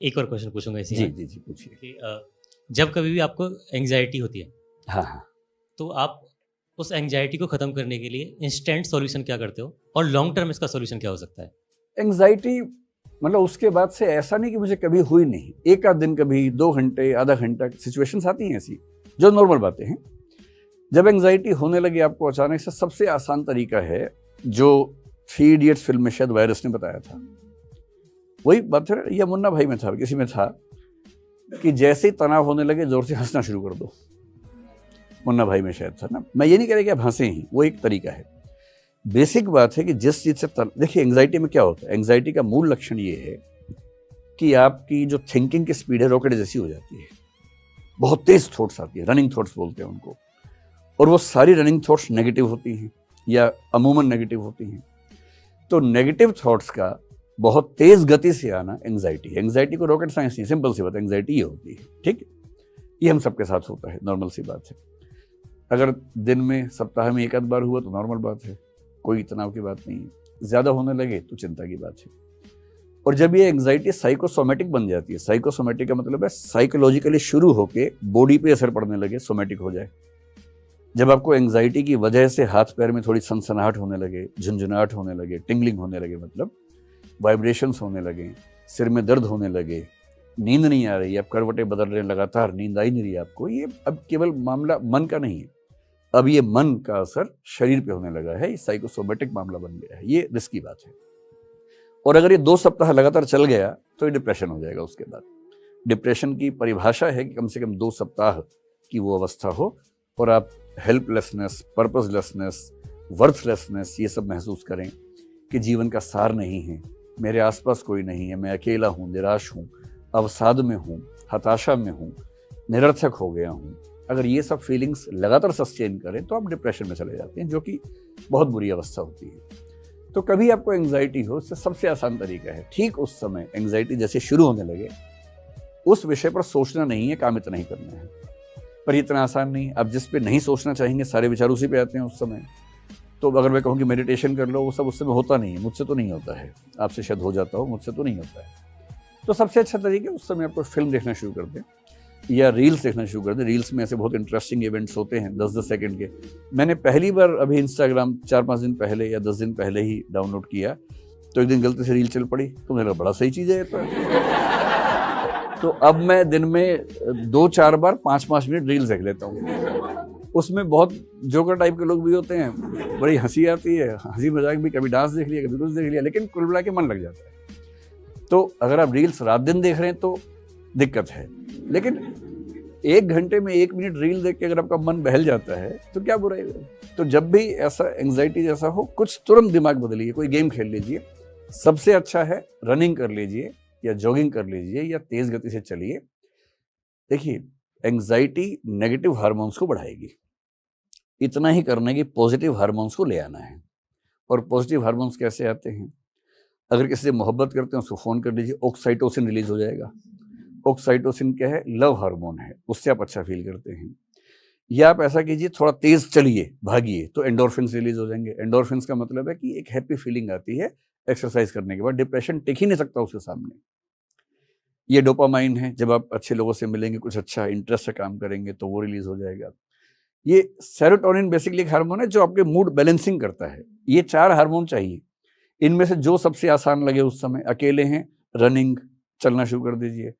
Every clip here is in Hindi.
एक और क्वेश्चन पूछूंगा इसी जी में जी जी पूछिए। कि जब कभी भी आपको एंग्जाइटी होती है हाँ हाँ। तो आप उस एंग्जाइटी को ख़त्म करने के लिए इंस्टेंट सॉल्यूशन क्या करते हो और लॉन्ग टर्म इसका सॉल्यूशन क्या हो सकता है? एंग्जाइटी मतलब उसके बाद से ऐसा नहीं कि मुझे कभी हुई नहीं, एक आध दिन कभी 2 घंटे आधा घंटा सिचुएशंस आती हैं ऐसी जो नॉर्मल बातें हैं। जब एंग्जाइटी होने लगी आपको अचानक से, सबसे आसान तरीका है जो 3 इडियट्स फिल्म में शायद वायरस ने बताया था, वही बात है या मुन्ना भाई में था, किसी में था कि जैसे ही तनाव होने लगे जोर से हंसना शुरू कर दो। मुन्ना भाई में शायद था ना। मैं ये नहीं कह रहा कि आप हंसे ही, वो एक तरीका है। बेसिक बात है कि जिस चीज से देखिए एंग्जाइटी में क्या होता है, एंग्जाइटी का मूल लक्षण ये है कि आपकी जो थिंकिंग की स्पीड है रॉकेट जैसी हो जाती है, बहुत तेज थॉट्स आती है, रनिंग थॉट्स बोलते हैं उनको, और वो सारी रनिंग थॉट्स नेगेटिव होती हैं या अमूमन नेगेटिव होती हैं। तो नेगेटिव थॉट्स का बहुत तेज गति से आना एंग्जाइटी है। एंग्जाइटी को रॉकेट साइंस नहीं, सिंपल सी बात, एंग्जाइटी ये होती है, ठीक। ये हम सबके साथ होता है, नॉर्मल सी बात है। अगर दिन में सप्ताह में एक आध बार हुआ तो नॉर्मल बात है, कोई तनाव की बात नहीं है। ज्यादा होने लगे तो चिंता की बात है। और जब ये एंग्जाइटी साइकोसोमेटिक बन जाती है, साइकोसोमेटिक का मतलब है साइकोलॉजिकली शुरू होके बॉडी पे असर पड़ने लगे, सोमेटिक हो जाए। जब आपको एंग्जाइटी की वजह से हाथ पैर में थोड़ी सनसनाहट होने लगे, झुंझुनाहट होने लगे, टिंगलिंग होने लगे, मतलब वाइब्रेशंस होने लगे, सिर में दर्द होने लगे, नींद नहीं आ रही, आप करवटें बदल रहे हैं लगातार, नींद आई नहीं रही आपको, ये अब केवल मामला मन का नहीं है, अब ये मन का असर शरीर पे होने लगा है, ये साइकोसोमेटिक मामला बन गया है। ये रिस्की बात है। और अगर ये 2 सप्ताह लगातार चल गया तो ये डिप्रेशन हो जाएगा। उसके बाद डिप्रेशन की परिभाषा है कि कम से कम 2 सप्ताह की वो अवस्था हो और आप हेल्पलेसनेस, पर्पसलेसनेस, वर्थलेसनेस ये सब महसूस करें कि जीवन का सार नहीं है, मेरे आसपास कोई नहीं है, मैं अकेला हूँ, निराश हूँ, अवसाद में हूँ, हताशा में हूँ, निरर्थक हो गया हूँ। अगर ये सब फीलिंग्स लगातार सस्टेन करें तो आप डिप्रेशन में चले जाते हैं, जो कि बहुत बुरी अवस्था होती है। तो कभी आपको एंग्जाइटी हो, उससे सबसे आसान तरीका है, ठीक उस समय एंग्जाइटी जैसे शुरू होने लगे उस विषय पर सोचना नहीं है, काम इतना ही करना है। पर इतना आसान नहीं, आप जिस पे नहीं सोचना चाहेंगे सारे विचार उसी पे आते हैं उस समय। तो अगर मैं कहूँ कि मेडिटेशन कर लो, वो सब उस समय होता नहीं है, मुझसे तो नहीं होता है, आपसे शायद हो जाता हो, मुझसे तो नहीं होता है। तो सबसे अच्छा तरीका उस समय आपको फिल्म देखना शुरू कर दें या रील्स देखना शुरू कर दें। रील्स में ऐसे बहुत इंटरेस्टिंग इवेंट्स होते हैं 10-10 सेकंड के। मैंने पहली बार अभी इंस्टाग्राम 4-5 दिन पहले या 10 दिन पहले ही डाउनलोड किया, तो एक दिन गलती से रील चल पड़ी, तो मुझे लगा बड़ा सही चीज़ है तो अब मैं दिन में 2-4 बार 5-5 मिनट रील्स देख लेता हूँ। उसमें बहुत जोकर टाइप के लोग भी होते हैं, बड़ी हंसी आती है, हंसी मजाक भी, कभी डांस देख लिया, कभी कुछ देख लिया, लेकिन कुल मिला के मन लग जाता है। तो अगर आप रील्स रात दिन देख रहे हैं तो दिक्कत है, लेकिन 1 घंटे में 1 मिनट रील देख के अगर आपका मन बहल जाता है तो क्या बुराई है। तो जब भी ऐसा एंग्जाइटी जैसा हो, कुछ तुरंत दिमाग बदलिए, कोई गेम खेल लीजिए। सबसे अच्छा है रनिंग कर लीजिए या जॉगिंग कर लीजिए या तेज गति से चलिए। देखिए एंग्जाइटी नेगेटिव हार्मोन्स को बढ़ाएगी, इतना ही करने की पॉजिटिव हार्मोन्स को ले आना है। और पॉजिटिव हार्मोन्स कैसे आते हैं, अगर किसी से मोहब्बत करते हैं उसको फोन कर लीजिए, ऑक्साइटोसिन रिलीज हो जाएगा। ऑक्साइटोसिन क्या है, लव हार्मोन है, उससे आप अच्छा फील करते हैं। या आप ऐसा कीजिए, थोड़ा तेज चलिए, भागिए, तो एंडोर्फिन्स रिलीज हो जाएंगे। एंडोर्फिन्स का मतलब है कि एक हैप्पी फीलिंग आती है एक्सरसाइज करने के बाद, डिप्रेशन टिक ही नहीं सकता उसके सामने। ये डोपामाइन है, जब आप अच्छे लोगों से मिलेंगे, कुछ अच्छा इंटरेस्ट से काम करेंगे तो वो रिलीज हो जाएगा। ये सेरोटोनिन बेसिकली एक हार्मोन है जो आपके मूड बैलेंसिंग करता है। ये 4 हार्मोन चाहिए, इनमें से जो सबसे आसान लगे उस समय। अकेले हैं, रनिंग, चलना शुरू कर दीजिए।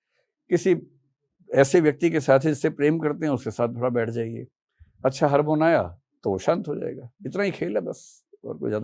किसी ऐसे व्यक्ति के साथ जिससे प्रेम करते हैं उसके साथ थोड़ा बैठ जाइए, अच्छा हार्मोन आया तो वो शांत हो जाएगा। इतना ही खेल है बस, और कोई ज्यादा